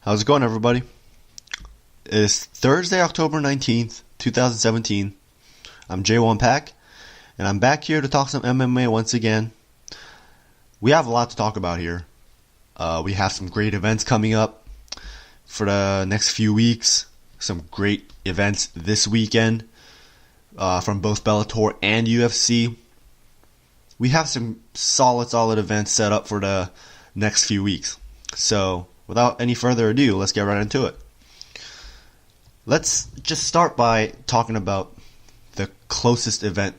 How's it going, everybody? It's Thursday, October 19th, 2017. I'm J1 Pack, and I'm back here to talk some MMA once again. We have a lot to talk about here. We have some great events coming up for the next few weeks. Some great events this weekend from both Bellator and UFC. We have some solid events set up for the next few weeks. So, without any further ado, let's get right into it. Let's just start by talking about the closest event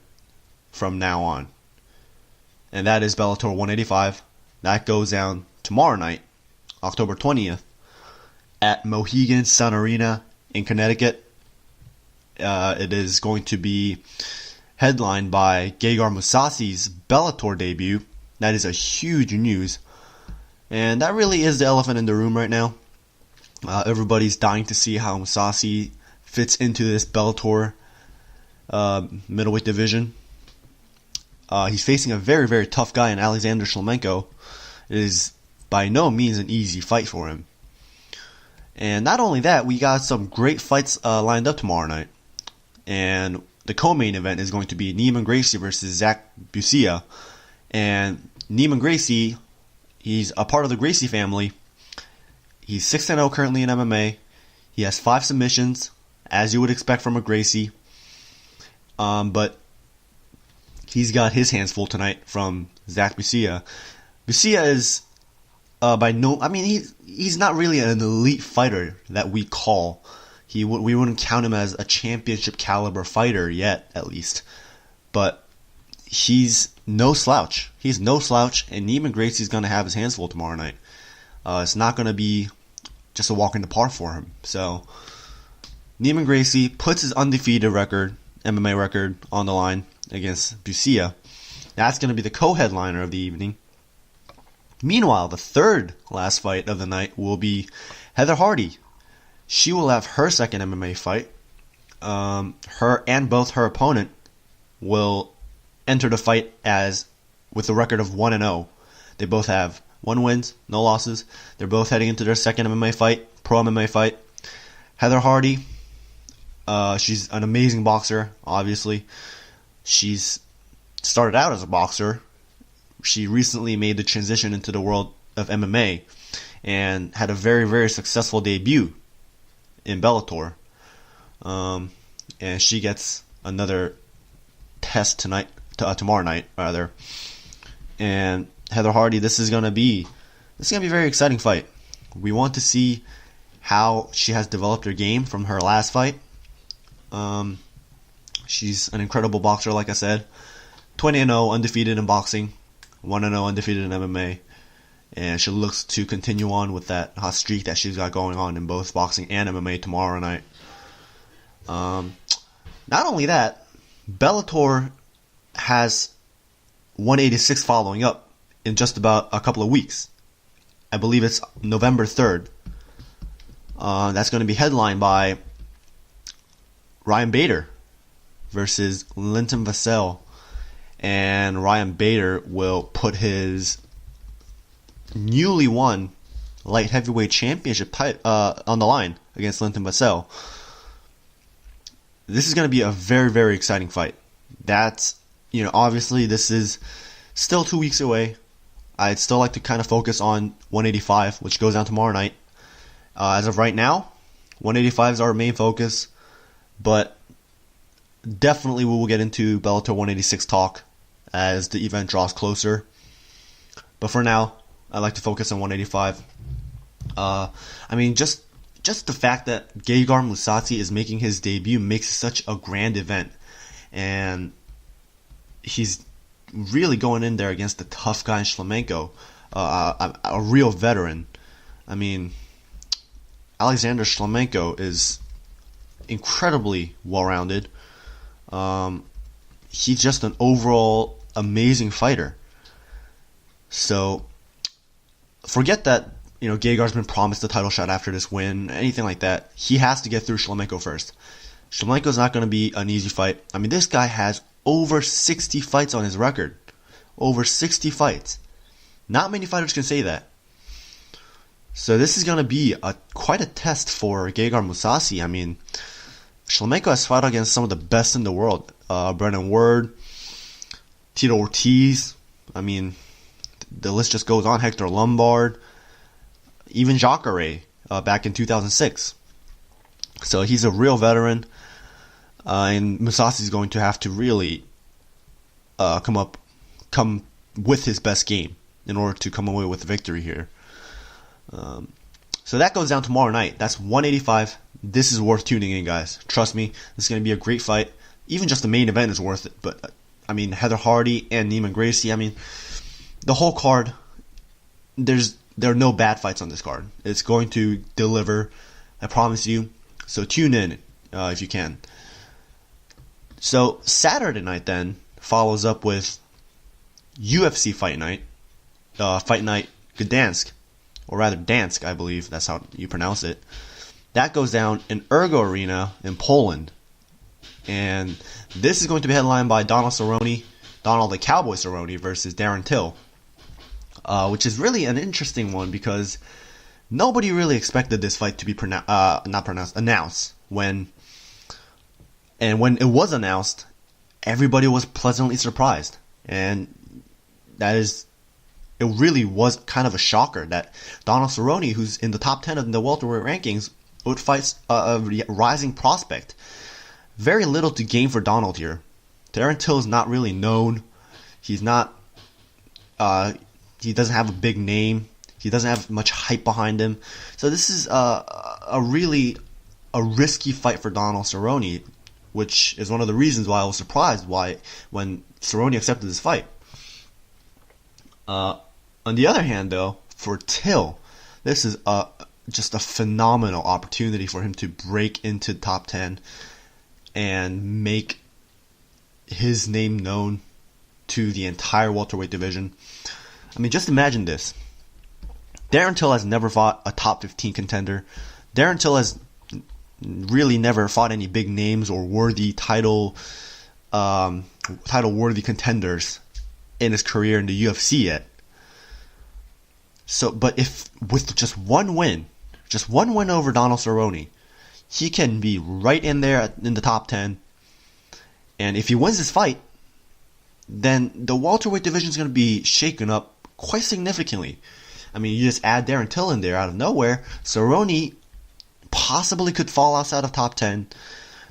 from now on. And that is Bellator 185. That goes down tomorrow night, October 20th, at Mohegan Sun Arena in Connecticut. It is going to be headlined by Gegard Mousasi's Bellator debut. That is a huge news. And that really is the elephant in the room right now. Everybody's dying to see how Mousasi fits into this Bellator middleweight division. He's facing a very tough guy in Alexander Shlemenko. It is by no means an easy fight for him. And not only that, we got some great fights lined up tomorrow night. And the co-main event is going to be Neiman Gracie versus Zach Busia. And Neiman Gracie, he's a part of the Gracie family. He's 6-0 currently in MMA. He has 5 submissions, as you would expect from a Gracie. But he's got his hands full tonight from Zach Busia. Busia is he's not really an elite fighter that we call. We wouldn't count him as a championship caliber fighter yet, at least. But he's no slouch. He's no slouch, and Neiman Gracie's going to have his hands full tomorrow night. It's not going to be just a walk in the park for him. So, Neiman Gracie puts his undefeated MMA record, on the line against Busia. That's going to be the co-headliner of the evening. Meanwhile, the third last fight of the night will be Heather Hardy. She will have her second MMA fight. Her and both her opponent will enter the fight with a record of 1-0. They both have 1 win, no losses. They're both heading into their second MMA fight, pro MMA fight. Heather Hardy, she's an amazing boxer, obviously. She's started out as a boxer. She recently made the transition into the world of MMA and had a very successful debut in Bellator. And she gets another test tomorrow night, rather. And Heather Hardy, this is gonna be a very exciting fight. We want to see how she has developed her game from her last fight. She's an incredible boxer, like I said. 20-0 undefeated in boxing, 1-0 undefeated in MMA, and she looks to continue on with that hot streak that she's got going on in both boxing and MMA tomorrow night. Not only that, Bellator has 186 following up in just about a couple of weeks. I believe it's November 3rd. That's going to be headlined by Ryan Bader versus Linton Vassell. And Ryan Bader will put his newly won light heavyweight championship on the line against Linton Vassell. This is going to be a very exciting fight. Obviously this is still 2 weeks away. I'd still like to kind of focus on 185, which goes down tomorrow night. As of right now, 185 is our main focus, but definitely we will get into Bellator 186 talk as the event draws closer. But for now, I like to focus on 185. Just the fact that Gegard Mousasi is making his debut makes it such a grand event, and he's really going in there against the tough guy in Shlemenko, a real veteran. Alexander Shlemenko is incredibly well-rounded. He's just an overall amazing fighter. So, forget that, Gegard's been promised the title shot after this win, anything like that. He has to get through Shlemenko first. Shlemenko's not going to be an easy fight. This guy has over 60 fights on his record. Over 60 fights. Not many fighters can say that. So this is going to be quite a test for Gegard Mousasi. I mean, Shlemenko has fought against some of the best in the world. Brennan Ward, Tito Ortiz. I mean, the list just goes on. Hector Lombard, even Jacare back in 2006. So he's a real veteran, and Mousasi is going to have to really come with his best game in order to come away with a victory here. So that goes down tomorrow night. That's 185. This is worth tuning in, guys. Trust me, this is going to be a great fight. Even just the main event is worth it. But I mean, Heather Hardy and Neiman Gracie. I mean, the whole card. There are no bad fights on this card. It's going to deliver. I promise you. So tune in if you can. So Saturday night then follows up with UFC Fight Night. Fight Night Gdansk. Or rather Dansk, I believe. That's how you pronounce it. That goes down in Ergo Arena in Poland. And this is going to be headlined by Donald the Cowboy Cerrone versus Darren Till. Which is really an interesting one because nobody really expected this fight to be announced. When it was announced, everybody was pleasantly surprised. And it really was kind of a shocker that Donald Cerrone, who's in the top 10 of the welterweight rankings, would fight a rising prospect. Very little to gain for Donald here. Darren Till is not really known. He's not. He doesn't have a big name. He doesn't have much hype behind him. So this is a really risky fight for Donald Cerrone, which is one of the reasons why I was surprised when Cerrone accepted this fight. On the other hand, though, for Till, this is just a phenomenal opportunity for him to break into the top 10 and make his name known to the entire welterweight division. I mean, just imagine this. Darren Till has never fought a top 15 contender. Darren Till has really never fought any big names or worthy title-worthy contenders in his career in the UFC yet. So, but if with just one win over Donald Cerrone, he can be right in there in the top 10. And if he wins this fight, then the welterweight division is going to be shaken up quite significantly. I mean, you just add Darren Till in there out of nowhere. Cerrone possibly could fall outside of top 10.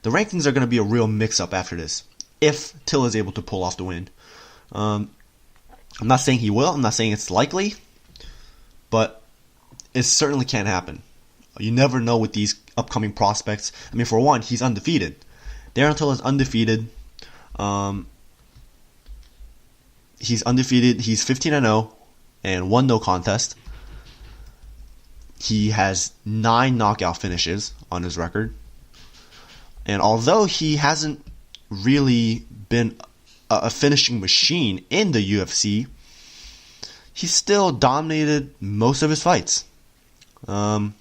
The rankings are going to be a real mix-up after this, if Till is able to pull off the win. I'm not saying he will. I'm not saying it's likely. But it certainly can happen. You never know with these upcoming prospects. I mean, for one, he's undefeated. Darren Till is undefeated. He's undefeated. He's 15-0 and 1 no contest. He has 9 knockout finishes on his record. And although he hasn't really been a finishing machine in the UFC, he's still dominated most of his fights. And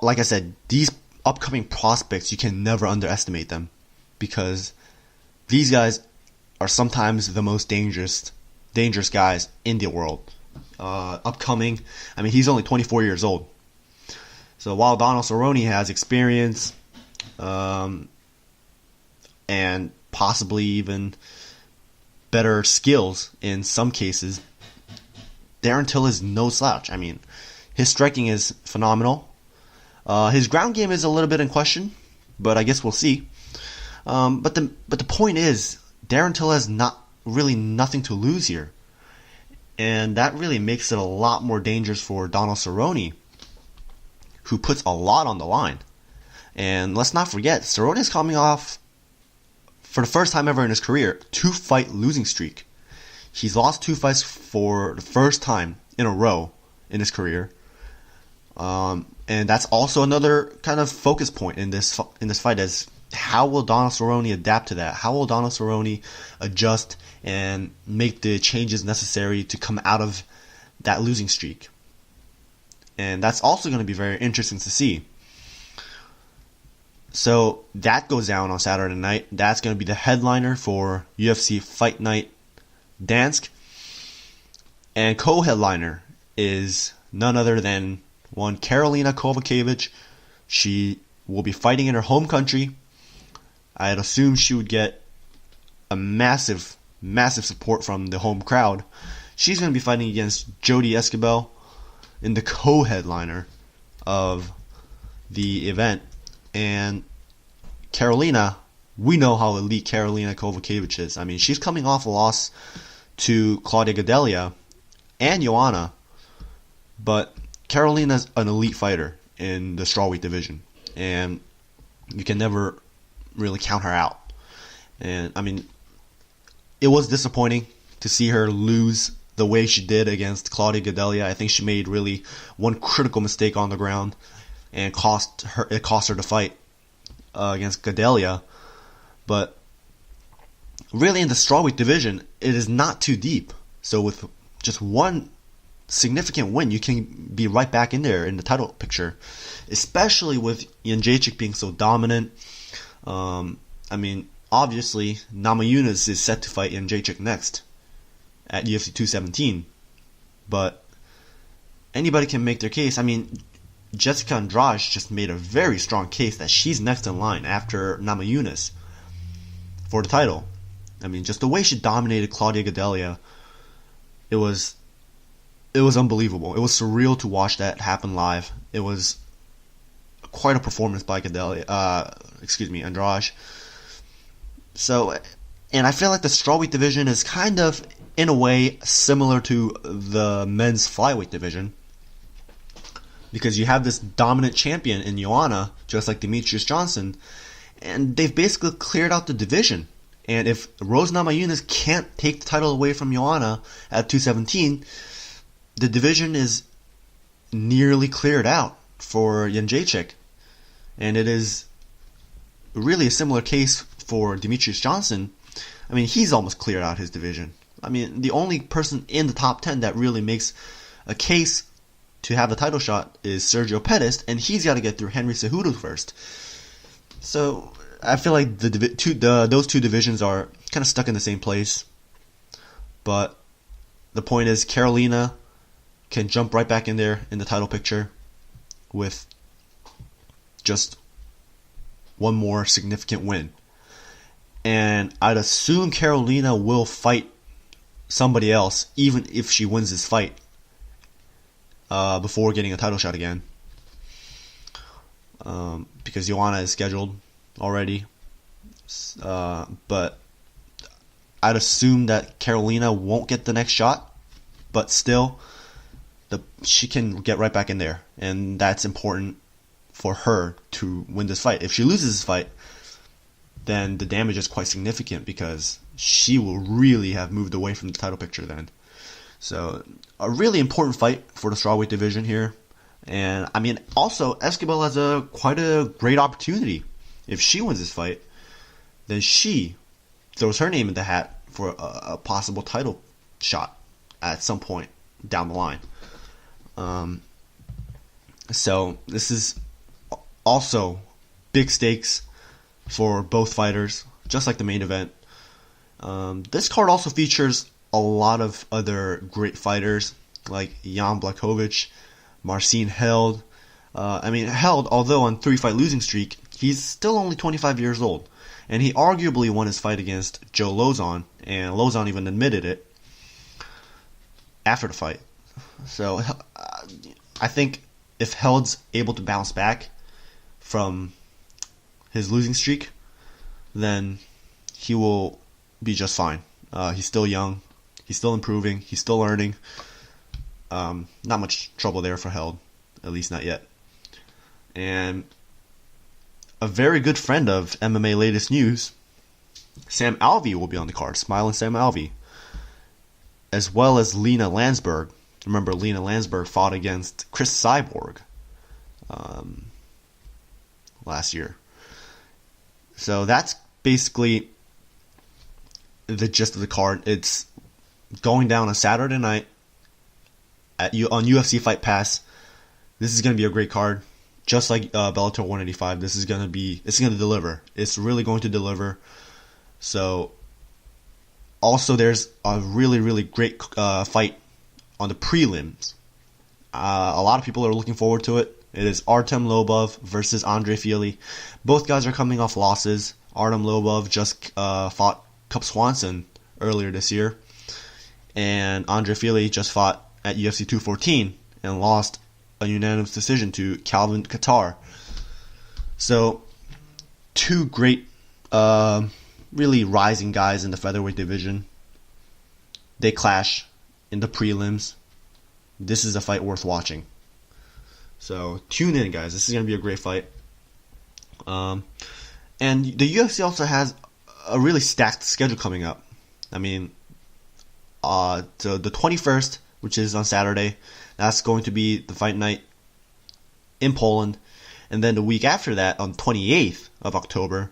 like I said, these upcoming prospects, you can never underestimate them, because these guys are sometimes the most dangerous guys in the world. Upcoming, I mean, he's only 24 years old. So while Donald Cerrone has experience, and possibly even better skills in some cases, Darren Till is no slouch. I mean, his striking is phenomenal. His ground game is a little bit in question, but I guess we'll see. But the point is, Darren Till has nothing to lose here, and that really makes it a lot more dangerous for Donald Cerrone, who puts a lot on the line. And let's not forget, Cerrone is coming off, for the first time ever in his career, 2-fight losing streak. He's lost 2 fights for the first time in a row in his career. And that's also another kind of focus point in this fight, is how will Donald Cerrone adapt to that? How will Donald Cerrone adjust and make the changes necessary to come out of that losing streak? And that's also going to be very interesting to see. So that goes down on Saturday night. That's going to be the headliner for UFC Fight Night Gdansk. And co-headliner is none other than one Karolina Kowalkiewicz. She will be fighting in her home country. I'd assume she would get a massive support from the home crowd. She's going to be fighting against Jodie Esquibel in the co-headliner of the event. And Karolina, we know how elite Karolina Kowalkiewicz is. I mean, she's coming off a loss to Claudia Gadelha and Joanna, but Karolina's an elite fighter in the strawweight division, and you can never really count her out. And I mean, it was disappointing to see her lose the way she did against Claudia Gadelha. I think she made really one critical mistake on the ground, and it cost her the fight against Gadelha. But really, in the strawweight division, it is not too deep. So with just one significant win, you can be right back in there in the title picture, especially with Jędrzejczyk being so dominant. I mean, obviously, Namajunas is set to fight Jędrzejczyk next at UFC 217, but anybody can make their case. I mean, Jessica Andrade just made a very strong case that she's next in line after Namajunas for the title. I mean, just the way she dominated Claudia Gadelha, it was unbelievable. It was surreal to watch that happen live. It was quite a performance by Andrade. So, and I feel like the strawweight division is kind of, in a way, similar to the men's flyweight division, because you have this dominant champion in Joanna, just like Demetrius Johnson, and they've basically cleared out the division. And if Rose Namajunas can't take the title away from Joanna at 217, the division is nearly cleared out for Jędrzejczyk. And it is really a similar case for Demetrius Johnson. I mean, he's almost cleared out his division. I mean, the only person in the top 10 that really makes a case to have the title shot is Sergio Pettis, and he's got to get through Henry Cejudo first. So I feel like those two divisions are kind of stuck in the same place. But the point is, Karolina can jump right back in there in the title picture with just one more significant win. And I'd assume Karolina will fight somebody else, even if she wins this fight, before getting a title shot again. Because Joanna is scheduled already. But I'd assume that Karolina won't get the next shot, but still, she can get right back in there. And that's important for her to win this fight. If she loses this fight, then the damage is quite significant, because she will really have moved away from the title picture then. So, a really important fight for the strawweight division here. And, I mean, also, Esquibel has quite a great opportunity. If she wins this fight, then she throws her name in the hat for a possible title shot at some point down the line. So, this is also big stakes for both fighters, just like the main event. This card also features a lot of other great fighters, like Jan Blachowicz, Marcin Held. Held, although on 3-fight losing streak, he's still only 25 years old. And he arguably won his fight against Joe Lozon, and Lozon even admitted it after the fight. So, I think if Held's able to bounce back from his losing streak, then he will be just fine. He's still young. He's still improving. He's still learning. Not much trouble there for Held, at least not yet. And a very good friend of MMA Latest News, Sam Alvey, will be on the card. Smiling Sam Alvey. As well as Lena Landsberg. Remember, Lena Landsberg fought against Chris Cyborg last year. So that's basically the gist of the card. It's going down on Saturday night on UFC Fight Pass. This is going to be a great card. Just like Bellator 185, it's going to deliver. It's really going to deliver. So, also there's a really, really great fight on the prelims. A lot of people are looking forward to it. It is Artem Lobov versus Andre Fili. Both guys are coming off losses. Artem Lobov just fought Cub Swanson earlier this year. And Andre Fili just fought at UFC 214 and lost a unanimous decision to Calvin Kattar. So, two great, really rising guys in the featherweight division. They clash in the prelims. This is a fight worth watching. So, tune in, guys. This is going to be a great fight. And the UFC also has a really stacked schedule coming up. I mean, the 21st, which is on Saturday, that's going to be the fight night in Poland. And then the week after that, on 28th of October,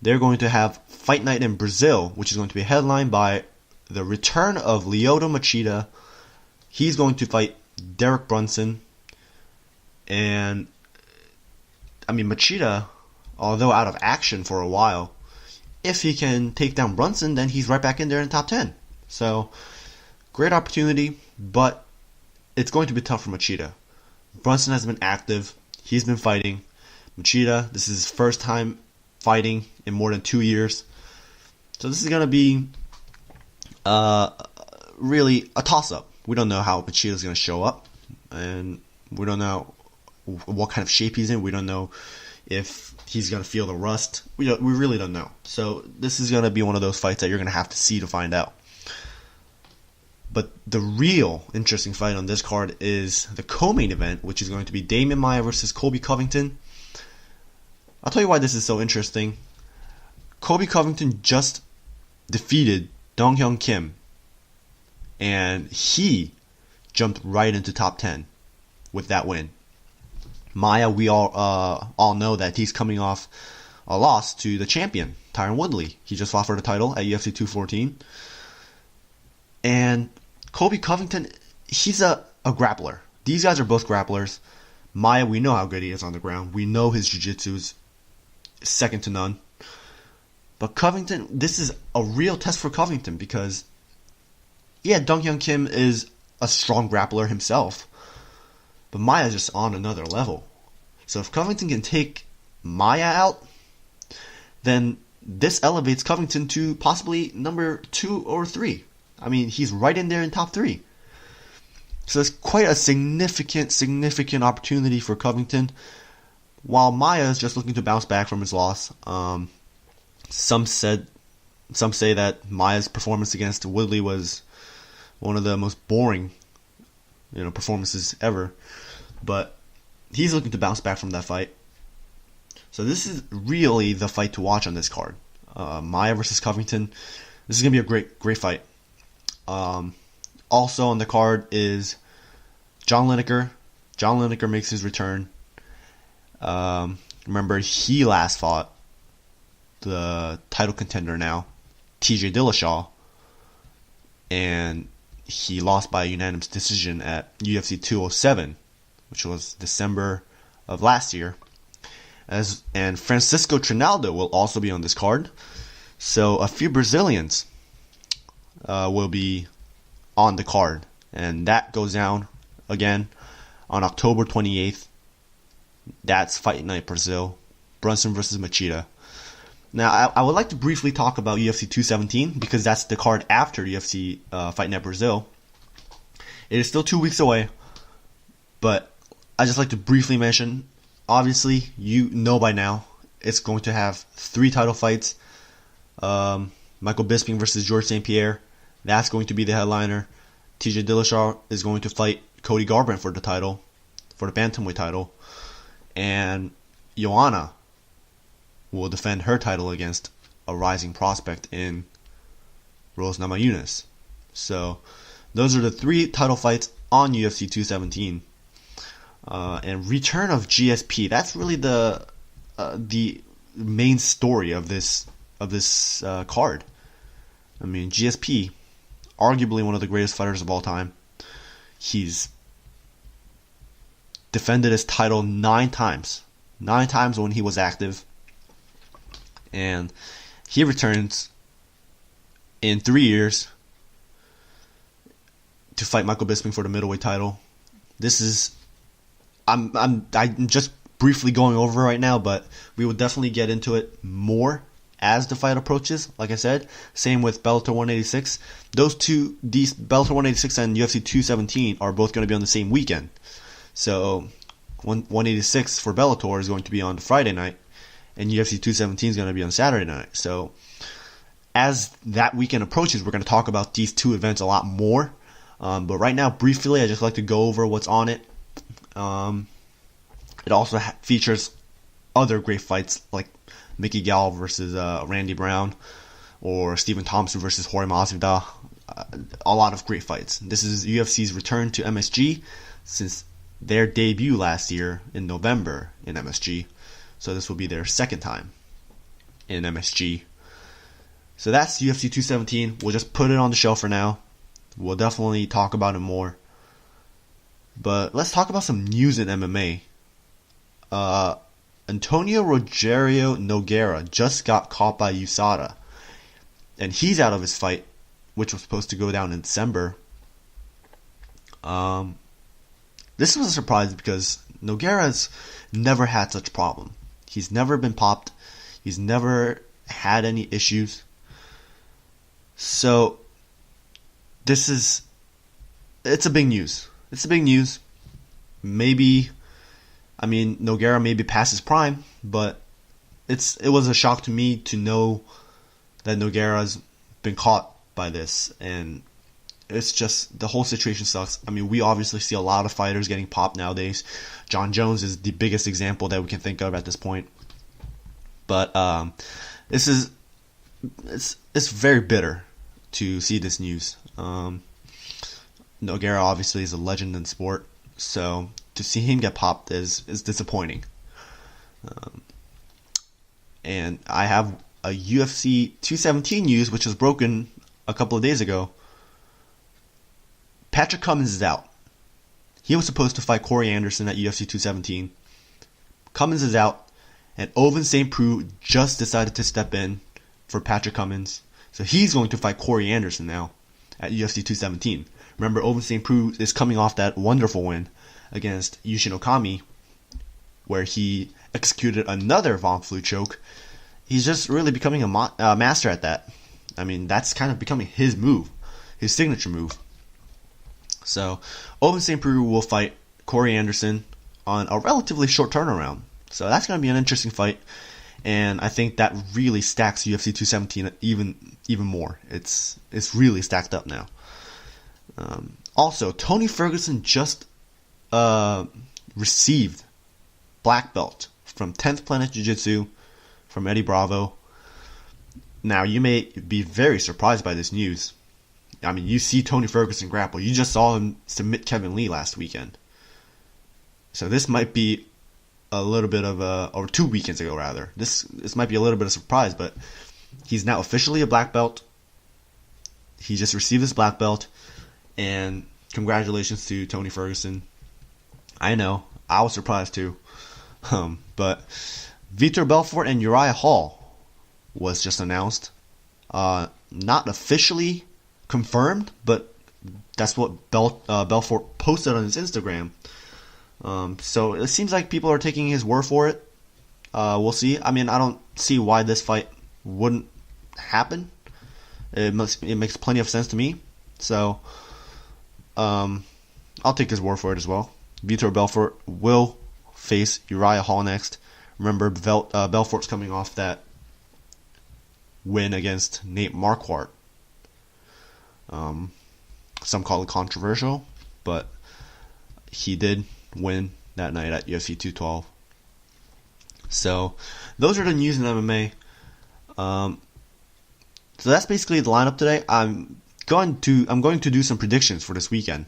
they're going to have fight night in Brazil, which is going to be headlined by the return of Lyoto Machida. He's going to fight Derek Brunson. And, I mean, Machida, although out of action for a while, if he can take down Brunson, then he's right back in there in the top 10. So, great opportunity, but it's going to be tough for Machida. Brunson has been active. He's been fighting. Machida, this is his first time fighting in more than 2 years. So this is going to be really a toss-up. We don't know how Machida's going to show up. And we don't know what kind of shape he's in. We don't know if he's going to feel the rust. We really don't know. So this is going to be one of those fights that you're going to have to see to find out. But the real interesting fight on this card is the co-main event, which is going to be Damian Maia versus Colby Covington. I'll tell you why this is so interesting. Colby Covington just defeated Dong Hyun Kim, and he jumped right into top 10 with that win. Maia, we all know that he's coming off a loss to the champion, Tyron Woodley. He just fought for the title at UFC 214. And Colby Covington, he's a grappler. These guys are both grapplers. Maia, we know how good he is on the ground. We know his jiu-jitsu is second to none. But Covington, this is a real test for Covington because, yeah, Dong Hyun Kim is a strong grappler himself. But Maia's just on another level. So if Covington can take Maia out, then this elevates Covington to possibly number 2 or 3. I mean, he's right in there in top 3. So it's quite a significant opportunity for Covington. While Maia is just looking to bounce back from his loss. Some say that Maia's performance against Woodley was one of the most boring, performances ever. But he's looking to bounce back from that fight. So this is really the fight to watch on this card. Maia versus Covington. This is going to be a great fight. Also on the card is John Lineker. John Lineker makes his return. Remember, he last fought the title contender now, TJ Dillashaw, and he lost by a unanimous decision at UFC 207, which was December of last year. And Francisco Trinaldo will also be on this card. So a few Brazilians will be on the card. And that goes down again on October 28th. That's Fight Night Brazil. Brunson versus Machida. Now, I would like to briefly talk about UFC 217 because that's the card after UFC Fight Night Brazil. It is still 2 weeks away, but I just like to briefly mention, obviously, you know by now, it's going to have 3 title fights. Michael Bisping versus George St. Pierre. That's going to be the headliner. TJ Dillashaw is going to fight Cody Garbrandt for the title, for the bantamweight title. And Joanna will defend her title against a rising prospect in Rose Namajunas. So those are the 3 title fights on UFC 217. And return of GSP. That's really the main story of this card. I mean, GSP, arguably one of the greatest fighters of all time. He's defended his title 9 times. 9 times when he was active. And he returns in 3 years to fight Michael Bisping for the middleweight title. This is I'm just briefly going over right now, but we will definitely get into it more as the fight approaches. Like I said, same with Bellator 186. These Bellator 186 and UFC 217 are both going to be on the same weekend. So 186 for Bellator is going to be on Friday night, and UFC 217 is going to be on Saturday night. So as that weekend approaches, we're going to talk about these two events a lot more. But right now, briefly, I just like to go over what's on it. It also features other great fights like Mickey Gall versus Randy Brown, or Stephen Thompson versus Jorge Masvidal. A lot of great fights. This is UFC's return to MSG since their debut last year in November in MSG. So this will be their second time in MSG. So that's UFC 217. We'll just put it on the shelf for now. We'll definitely talk about it more. But let's talk about some news in MMA. Antonio Rogerio Nogueira just got caught by USADA. And he's out of his fight, which was supposed to go down in December. This was a surprise because Nogueira's never had such a problem. He's never been popped. He's never had any issues. So it's a big news. It's a big news. Nogueira may be past his prime, but it was a shock to me to know that Nogueira's been caught by this, and it's just, the whole situation sucks. We obviously see a lot of fighters getting popped nowadays. John Jones is the biggest example that we can think of at this point. But it's very bitter to see this news. Nogueira obviously is a legend in sport, so to see him get popped is disappointing. And I have a UFC 217 news, which was broken a couple of days ago. Patrick Cummins is out. He was supposed to fight Corey Anderson at UFC 217. Cummins is out, and Ovince St. Preux just decided to step in for Patrick Cummins. So he's going to fight Corey Anderson now at UFC 217. Remember, Ovince St. Preux is coming off that wonderful win against Yushin Okami, where he executed another Von Flue choke. He's just really becoming a master at that. That's kind of becoming his move, his signature move. So, Ovince St. Preux will fight Corey Anderson on a relatively short turnaround. So that's going to be an interesting fight, and I think that really stacks UFC 217 even more. It's really stacked up now. Also, Tony Ferguson just received black belt from 10th Planet Jiu-Jitsu from Eddie Bravo. Now, you may be very surprised by this news. You see Tony Ferguson grapple. You just saw him submit Kevin Lee last weekend. So this might be a little bit of or 2 weekends ago rather. This might be a little bit of a surprise, but he's now officially a black belt. He just received his black belt, and congratulations to Tony Ferguson. I know, I was surprised too. But Vitor Belfort and Uriah Hall was just announced. Not officially confirmed, but that's what Belfort posted on his Instagram. So it seems like people are taking his word for it. We'll see. I don't see why this fight wouldn't happen. It makes plenty of sense to me. So I'll take his word for it as well. Vitor Belfort will face Uriah Hall next. Remember, Belfort's coming off that win against Nate Marquardt. Some call it controversial, but he did win that night at UFC 212. So those are the news in MMA. So that's basically the lineup today. I'm going to do some predictions for this weekend.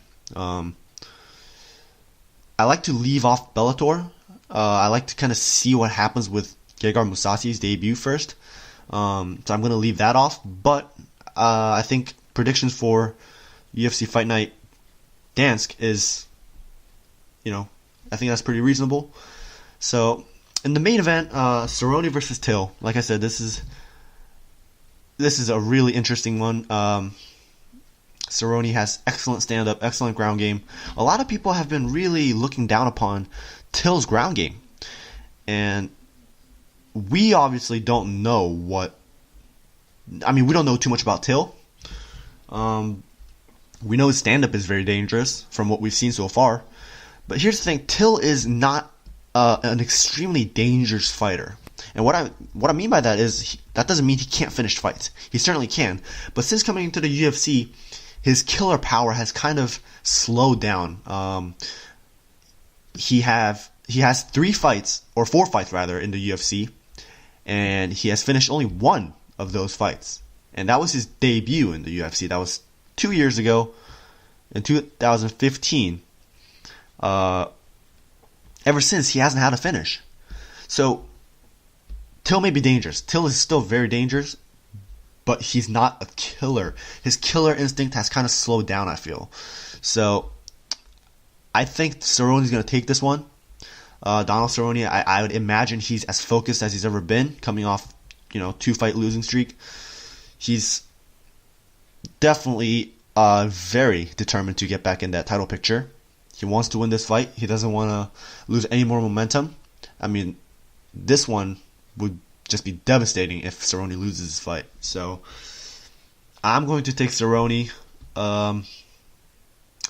I like to leave off Bellator. I like to kind of see what happens with Gegard Mousasi's debut first. So I'm going to leave that off. But I think predictions for UFC Fight Night Gdansk is, I think that's pretty reasonable. So in the main event, Cerrone versus Till. Like I said, this is a really interesting one. Cerrone has excellent stand-up, excellent ground game. A lot of people have been really looking down upon Till's ground game. And we obviously don't know what... I mean, we don't know too much about Till. We know his stand-up is very dangerous from what we've seen so far. But here's the thing. Till is not an extremely dangerous fighter. And what I mean by that is that doesn't mean he can't finish fights. He certainly can. But since coming into the UFC, his killer power has kind of slowed down. He has 3 fights, or 4 fights rather, in the UFC, and he has finished only 1 of those fights. And that was his debut in the UFC. That was 2 years ago, in 2015. Ever since, he hasn't had a finish. So, Till may be dangerous. Till is still very dangerous, but he's not a killer. His killer instinct has kind of slowed down, I feel. So, I think Cerrone's going to take this one. Donald Cerrone, I would imagine he's as focused as he's ever been, coming off, 2-fight losing streak. He's definitely very determined to get back in that title picture. He wants to win this fight. He doesn't want to lose any more momentum. I mean, this one would just be devastating if Cerrone loses this fight. So, I'm going to take Cerrone. I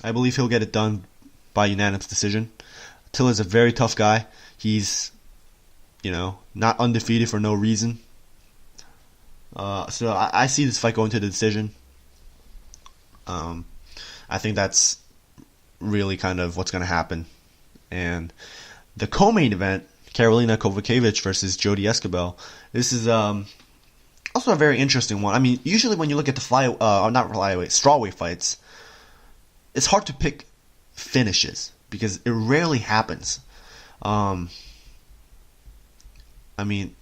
believe he'll get it done by unanimous decision. Till is a very tough guy. He's, not undefeated for no reason. So I see this fight going to the decision. I think that's really kind of what's going to happen. And the co-main event, Karolina Kowalkiewicz versus Jodie Esquibel. This is also a very interesting one. I mean, usually when you look at the strawweight fights, it's hard to pick finishes because it rarely happens. I mean,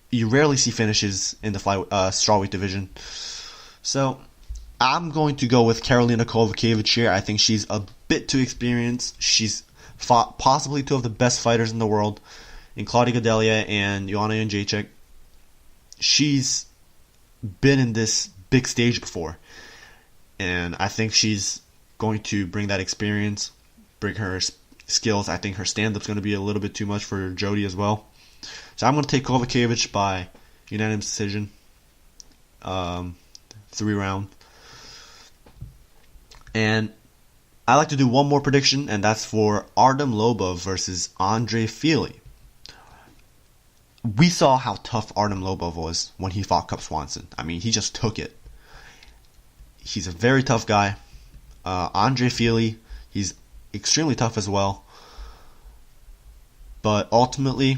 you rarely see finishes in the strawweight division. So, I'm going to go with Karolina Kowalkiewicz here. I think she's a bit too experienced. She's fought possibly 2 of the best fighters in the world, in Claudia Gadelha and Joanna Jędrzejczyk. She's been in this big stage before, and I think she's going to bring that experience, bring her skills. I think her stand-up's going to be a little bit too much for Jodie as well. So I'm going to take Kowalkiewicz by unanimous decision, 3-round. And I like to do one more prediction, and that's for Artem Lobov versus Andre Fili. We saw how tough Artem Lobov was when he fought Cub Swanson. I mean, he just took it. He's a very tough guy. Andre Fili, he's extremely tough as well. But ultimately,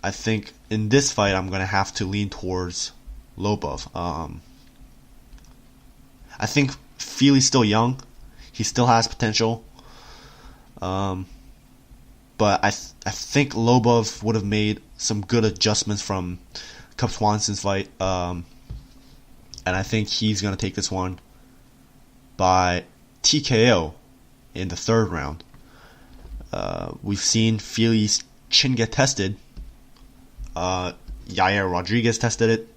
I think in this fight, I'm going to have to lean towards Lobov. I think Fili's still young. He still has potential. But I think Lobov would have made some good adjustments from Cub Swanson's fight. And I think he's going to take this one by TKO in the 3rd round. We've seen Fili's chin get tested. Yair Rodriguez tested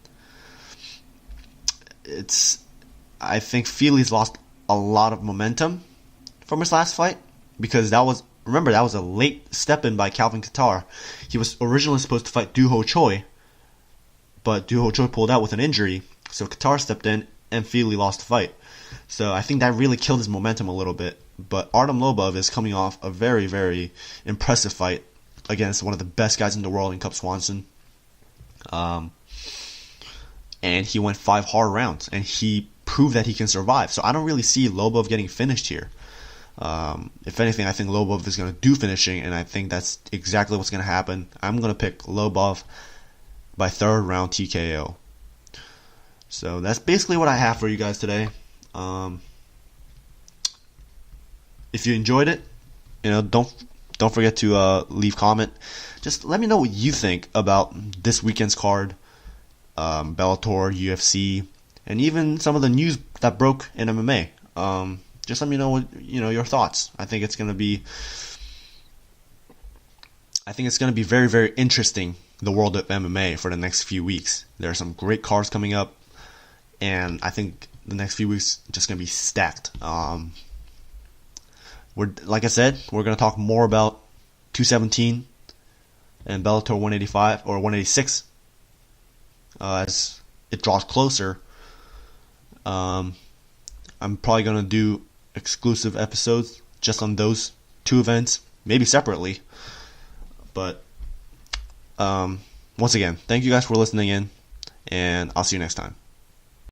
it. I think Fili's lost a lot of momentum from his last fight because that was a late step in by Calvin Kattar. He was originally supposed to fight Doo Ho Choi, but Doo Ho Choi pulled out with an injury, so Kattar stepped in and Fili lost the fight. So I think that really killed his momentum a little bit. But Artem Lobov is coming off a very, very impressive fight against one of the best guys in the world in Cub Swanson. And he went 5 hard rounds, and he proved that he can survive. So I don't really see Lobov getting finished here. If anything, I think Lobov is going to do finishing, and I think that's exactly what's going to happen. I'm going to pick Lobov by 3rd round TKO. So that's basically what I have for you guys today. If you enjoyed it, don't forget to leave comment. Just let me know what you think about this weekend's card, Bellator, UFC, and even some of the news that broke in MMA. Just let me know what your thoughts. I think it's going to be very, very interesting, the world of MMA for the next few weeks. There are some great cards coming up, and I think the next few weeks just gonna be stacked. We're like I said, we're gonna talk more about 217 and Bellator 185 or 186 as it draws closer. I'm probably gonna do exclusive episodes just on those two events, maybe separately. But once again, thank you guys for listening in, and I'll see you next time.